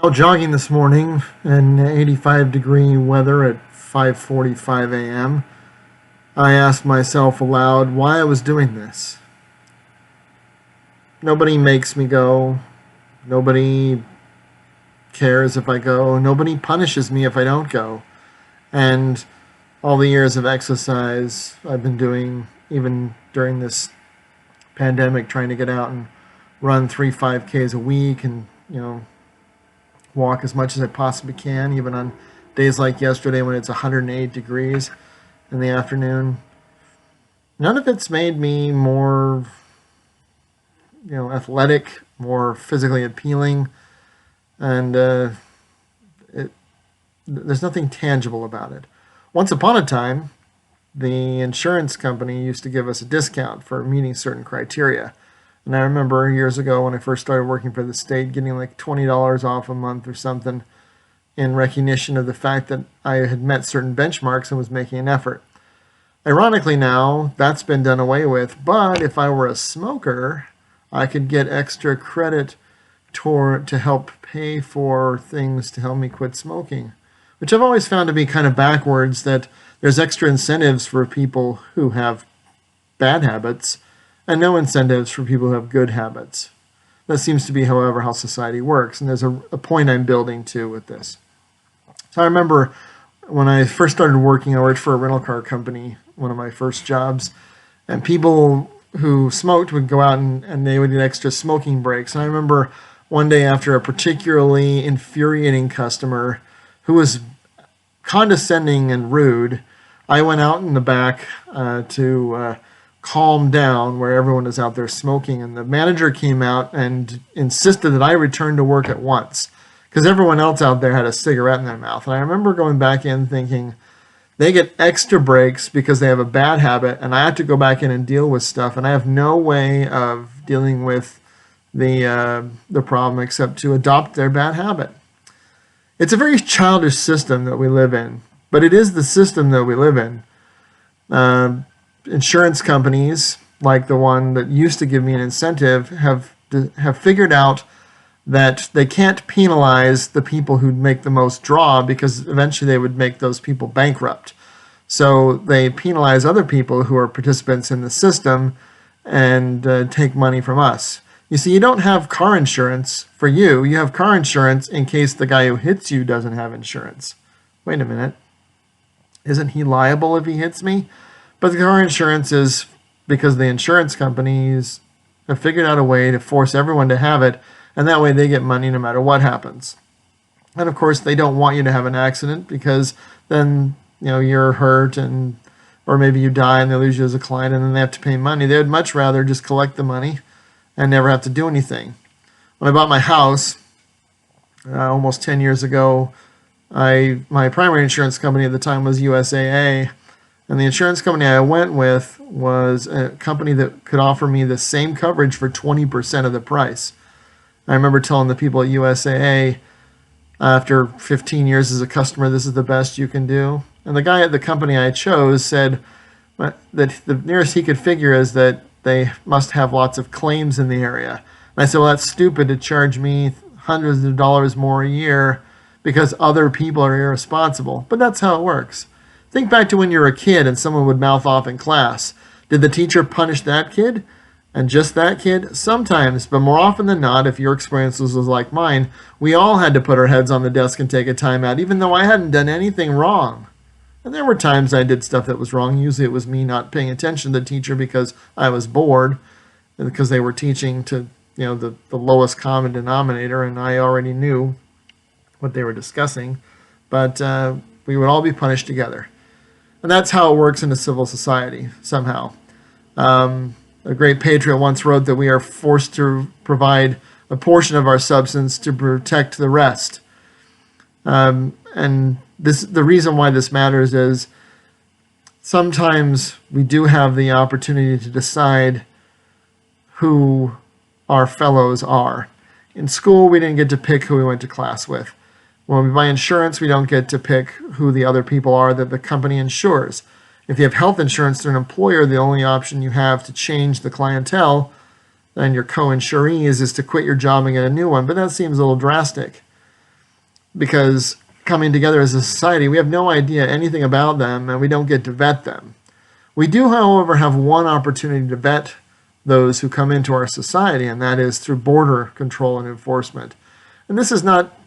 Out jogging this morning in 85-degree weather at 5:45 a.m. I asked myself aloud why I was doing this. Nobody makes me go. Nobody cares if I go. Nobody punishes me if I don't go. And all the years of exercise I've been doing, even during this pandemic, trying to get out and run 3 5Ks a week and, walk as much as I possibly can, even on days like yesterday when it's 108 degrees in the afternoon. None of it's made me more, athletic, more physically appealing, and there's nothing tangible about it. Once upon a time, the insurance company used to give us a discount for meeting certain criteria. And I remember years ago when I first started working for the state, getting like $20 off a month or something in recognition of the fact that I had met certain benchmarks and was making an effort. Ironically now, that's been done away with, but if I were a smoker, I could get extra credit to help pay for things to help me quit smoking, which I've always found to be kind of backwards, that there's extra incentives for people who have bad habits and no incentives for people who have good habits. That seems to be, however, how society works, and there's a point I'm building to with this. So I remember when I first started working, I worked for a rental car company, one of my first jobs, and people who smoked would go out and they would get extra smoking breaks. And I remember one day after a particularly infuriating customer who was condescending and rude, I went out in the back to calm down where everyone is out there smoking, and the manager came out and insisted that I return to work at once because everyone else out there had a cigarette in their mouth. And I remember going back in thinking, they get extra breaks because they have a bad habit, and I have to go back in and deal with stuff, and I have no way of dealing with the problem except to adopt their bad habit. It's a very childish system that we live in, but it is the system that we live in. Insurance companies, like the one that used to give me an incentive, have figured out that they can't penalize the people who make the most draw because eventually they would make those people bankrupt. So they penalize other people who are participants in the system and take money from us. You see, you don't have car insurance for you. You have car insurance in case the guy who hits you doesn't have insurance. Wait a minute. Isn't he liable if he hits me? But the car insurance is because the insurance companies have figured out a way to force everyone to have it, and that way they get money no matter what happens. And of course, they don't want you to have an accident because then you're hurt or maybe you die and they lose you as a client and then they have to pay money. They would much rather just collect the money and never have to do anything. When I bought my house almost 10 years ago, my primary insurance company at the time was USAA. And the insurance company I went with was a company that could offer me the same coverage for 20% of the price. I remember telling the people at USAA, after 15 years as a customer, this is the best you can do. And the guy at the company I chose said that the nearest he could figure is that they must have lots of claims in the area. And I said, well, that's stupid to charge me hundreds of dollars more a year because other people are irresponsible. But that's how it works. Think back to when you were a kid and someone would mouth off in class. Did the teacher punish that kid? And just that kid? Sometimes, but more often than not, if your experience was like mine, we all had to put our heads on the desk and take a time out, even though I hadn't done anything wrong. And there were times I did stuff that was wrong. Usually it was me not paying attention to the teacher because I was bored, and because they were teaching to the lowest common denominator, and I already knew what they were discussing. But we would all be punished together. And that's how it works in a civil society, somehow. A great patriot once wrote that we are forced to provide a portion of our substance to protect the rest. And the reason why this matters is sometimes we do have the opportunity to decide who our fellows are. In school, we didn't get to pick who we went to class with. When we buy insurance, we don't get to pick who the other people are that the company insures. If you have health insurance through an employer, the only option you have to change the clientele and your co-insurees is to quit your job and get a new one. But that seems a little drastic. because coming together as a society, we have no idea anything about them, and we don't get to vet them. We do, however, have one opportunity to vet those who come into our society, and that is through border control and enforcement. And this is not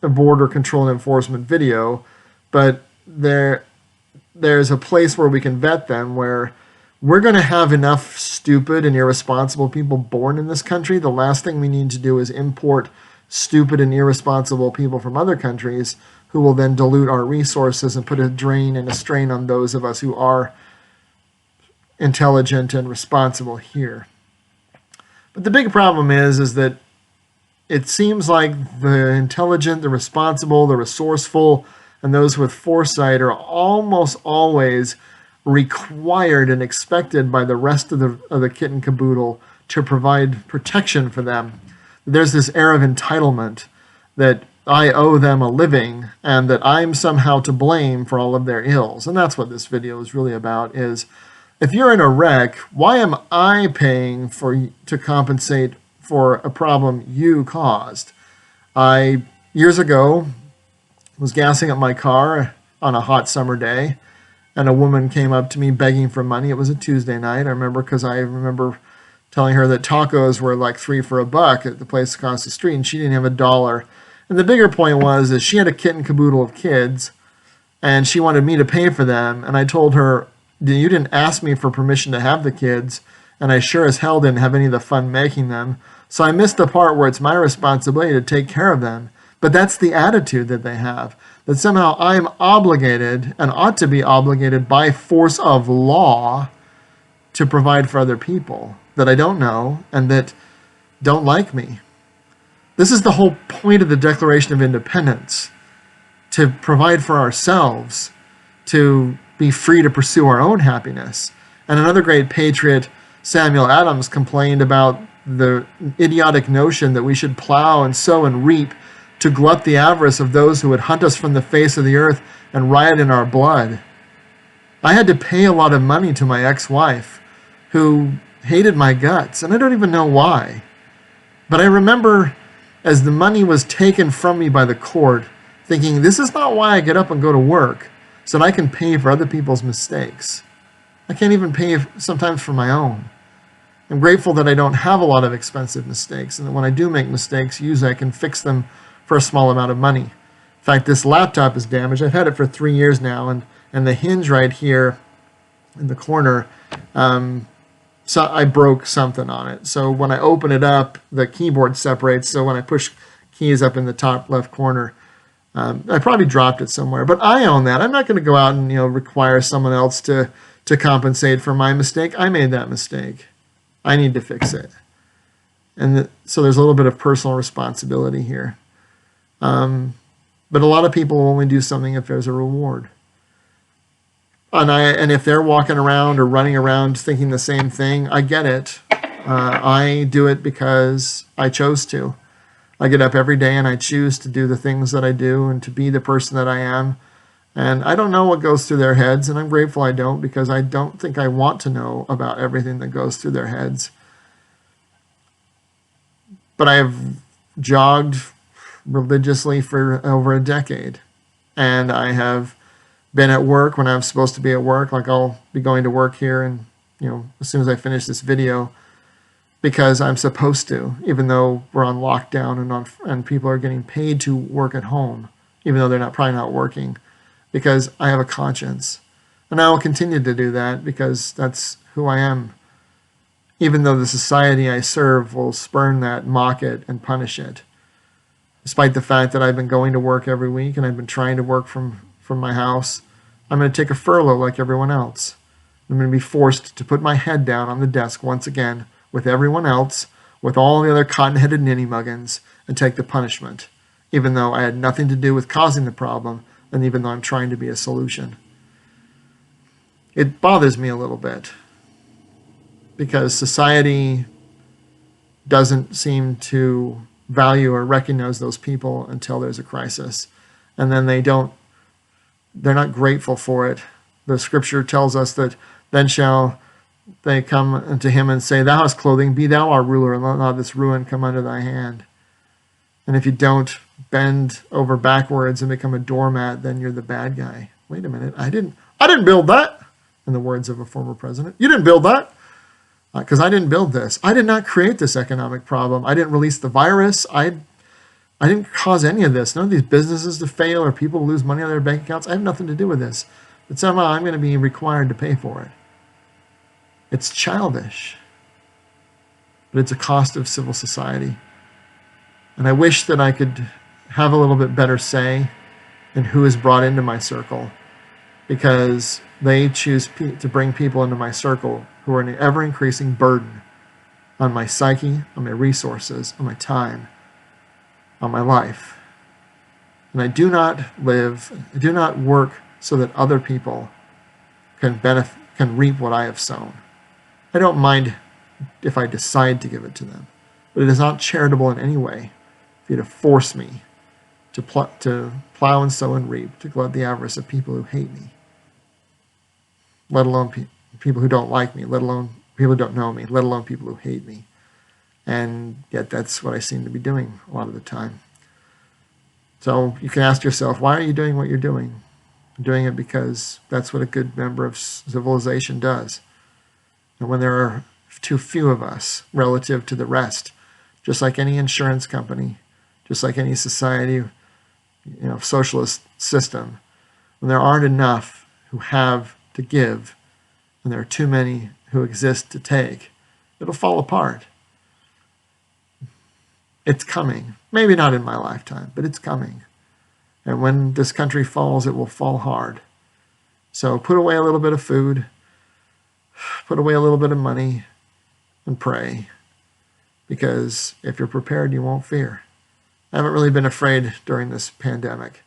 a border control and enforcement video, but there's a place where we can vet them, where we're going to have enough stupid and irresponsible people born in this country. The last thing we need to do is import stupid and irresponsible people from other countries who will then dilute our resources and put a drain and a strain on those of us who are intelligent and responsible here. But the big problem is that it seems like the intelligent, the responsible, the resourceful, and those with foresight are almost always required and expected by the rest of the kit and caboodle to provide protection for them. There's this air of entitlement that I owe them a living and that I'm somehow to blame for all of their ills. And that's what this video is really about, is if you're in a wreck, why am I paying to compensate for a problem you caused? I, years ago, was gassing up my car on a hot summer day, and a woman came up to me begging for money. It was a Tuesday night, I remember, because I remember telling her that tacos were like $3 for $1 at the place across the street, and she didn't have $1. And the bigger point was that she had a kit and caboodle of kids, and she wanted me to pay for them. And I told her, you didn't ask me for permission to have the kids, and I sure as hell didn't have any of the fun making them. So I missed the part where it's my responsibility to take care of them. But that's the attitude that they have, that somehow I'm obligated and ought to be obligated by force of law to provide for other people that I don't know and that don't like me. This is the whole point of the Declaration of Independence, to provide for ourselves, to be free to pursue our own happiness. And another great patriot, Samuel Adams, complained about the idiotic notion that we should plow and sow and reap to glut the avarice of those who would hunt us from the face of the earth and riot in our blood. I had to pay a lot of money to my ex-wife, who hated my guts, and I don't even know why. But I remember, as the money was taken from me by the court, thinking, this is not why I get up and go to work, so that I can pay for other people's mistakes. I can't even pay sometimes for my own. I'm grateful that I don't have a lot of expensive mistakes, and that when I do make mistakes, usually I can fix them for a small amount of money. In fact, this laptop is damaged. I've had it for 3 years now, and the hinge right here in the corner, so I broke something on it. So when I open it up, the keyboard separates. So when I push keys up in the top left corner, I probably dropped it somewhere. But I own that. I'm not going to go out and require someone else to compensate for my mistake. I made that mistake. I need to fix it. And so there's a little bit of personal responsibility here. But a lot of people will only do something if there's a reward. And if they're walking around or running around thinking the same thing, I get it. I do it because I chose to. I get up every day and I choose to do the things that I do and to be the person that I am. And I don't know what goes through their heads, and I'm grateful I don't, because I don't think I want to know about everything that goes through their heads. But I have jogged religiously for over a decade, and I have been at work when I'm supposed to be at work. Like, I'll be going to work here and as soon as I finish this video, because I'm supposed to, even though we're on lockdown and people are getting paid to work at home, even though they're probably not working, because I have a conscience. And I will continue to do that because that's who I am, even though the society I serve will spurn that, mock it, and punish it. Despite the fact that I've been going to work every week and I've been trying to work from my house, I'm going to take a furlough like everyone else. I'm going to be forced to put my head down on the desk once again with everyone else, with all the other cotton-headed ninny-muggins, and take the punishment, even though I had nothing to do with causing the problem, and even though I'm trying to be a solution. It bothers me a little bit, because society doesn't seem to value or recognize those people until there's a crisis. And then they're not grateful for it. The scripture tells us that then shall they come unto him and say, thou hast clothing, be thou our ruler, and let not this ruin come under thy hand. And if you don't bend over backwards and become a doormat, then you're the bad guy. Wait a minute, I didn't build that, in the words of a former president. You didn't build that, because I didn't build this. I did not create this economic problem. I didn't release the virus. I didn't cause any of this. None of these businesses to fail or people lose money on their bank accounts. I have nothing to do with this. But somehow I'm going to be required to pay for it. It's childish. But it's a cost of civil society. And I wish that I could have a little bit better say in who is brought into my circle, because they choose to bring people into my circle who are an ever-increasing burden on my psyche, on my resources, on my time, on my life. And I do not work so that other people can reap what I have sown. I don't mind if I decide to give it to them, but it is not charitable in any way for you to force me to plow and sow and reap, to glut the avarice of people who hate me, let alone people who don't like me, let alone people who don't know me, let alone people who hate me. And yet that's what I seem to be doing a lot of the time. So you can ask yourself, why are you doing what you're doing? I'm doing it because that's what a good member of civilization does. And when there are too few of us relative to the rest, just like any insurance company, just like any society, socialist system, when there aren't enough who have to give, and there are too many who exist to take, it'll fall apart. It's coming. Maybe not in my lifetime, but it's coming. And when this country falls, it will fall hard. So put away a little bit of food, put away a little bit of money, and pray. Because if you're prepared, you won't fear. I haven't really been afraid during this pandemic,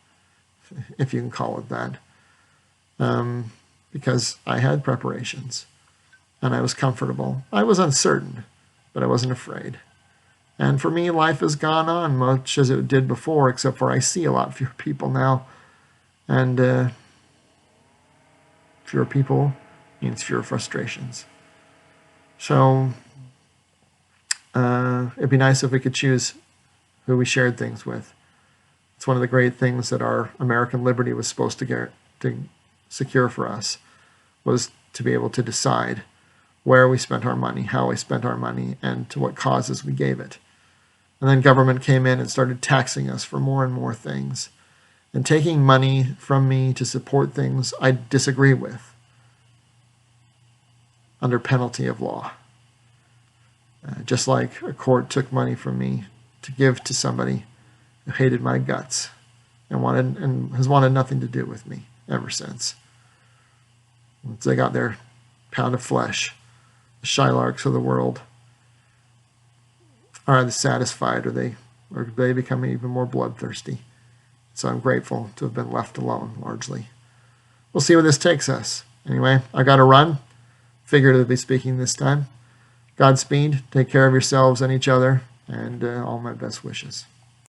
if you can call it that, because I had preparations, and I was comfortable. I was uncertain, but I wasn't afraid. And for me, life has gone on much as it did before, except for I see a lot fewer people now. And fewer people means fewer frustrations. So it'd be nice if we could choose who we shared things with. It's one of the great things that our American liberty was supposed to secure for us, was to be able to decide where we spent our money, how we spent our money, and to what causes we gave it. And then government came in and started taxing us for more and more things, and taking money from me to support things I disagree with under penalty of law. Just like a court took money from me to give to somebody who hated my guts and has wanted nothing to do with me ever since. Once they got their pound of flesh, the Shylarks of the world are either satisfied or they become even more bloodthirsty. So I'm grateful to have been left alone, largely. We'll see where this takes us. Anyway, I got to run, figuratively speaking this time. Godspeed, take care of yourselves and each other, and all my best wishes.